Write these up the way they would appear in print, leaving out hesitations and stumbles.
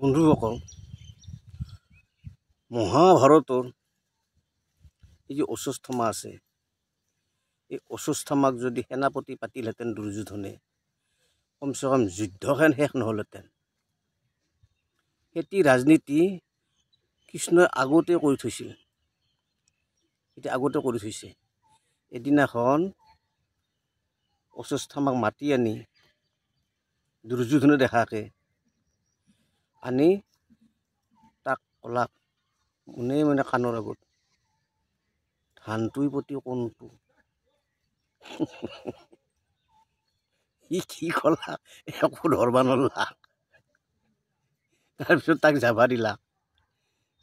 বন্ধুসকল, মহাভাৰতৰ এই যে অশ্বত্থামা আছে, এই অশ্বত্থামাক যদি সেনাপতি পাতিলহেঁতেন দুৰ্যোধনে, কমচে কম যুদ্ধখন শেষ নহ'লহেঁতেন। সেইটো ৰাজনীতি কৃষ্ণই আগতে কৰি থৈছিল, এতিয়া আগতে কৰি থৈছে। এদিনাখন অশ্বত্থামাক মাতি আনি দুৰ্যোধনে দেখাকে আনি তাক ক'লাক মানে কাণৰ আগত, ধানটোৰ প্ৰতি কোনটো? সি কি ক'লাক একো ধৰবা নৰলাক। তাৰপিছত তাক জাভা দিলাক।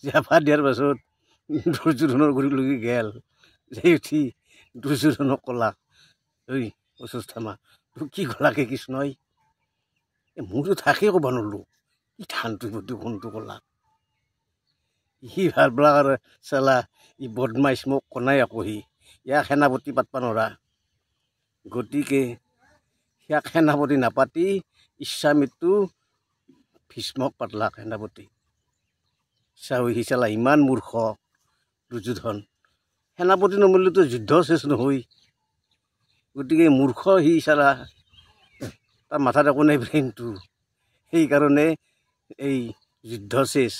জাভা দিয়াৰ পাছত দুৰ্যোধনৰ গুৰিলৈকে গেল, যাই উঠি দুৰ্যোধনক ক'লাক, ঐ অশ্বত্থামা, তোক কি ক'লাকে কৃষ্ণই? মোৰতো থাকেই ক'ব নোৱাৰিলোঁ, ই ধানটোৰ প্ৰতি কোনটো ক'লাক। সি ভাবলাক আৰু চালা ই বদমাইছ, মোক কনাই আকৌ ইয়াক সেনাপতি পাতবা নৰা। গতিকে ইয়াক সেনাপতি নাপাতি ইচ্ছামৃত্যু ভীষ্মক পাতলাক সেনাপতি। সি চালা ইমান মূৰ্খ দুৰ্যোধন, সেনাপতি নমৰিলেতো যুদ্ধ চেচ নহয়। গতিকে মূৰ্খ সি চালা, তাৰ মাথাত একো নাই ব্ৰেইনটো, সেইকাৰণে এই যুদ্ধ চেচ।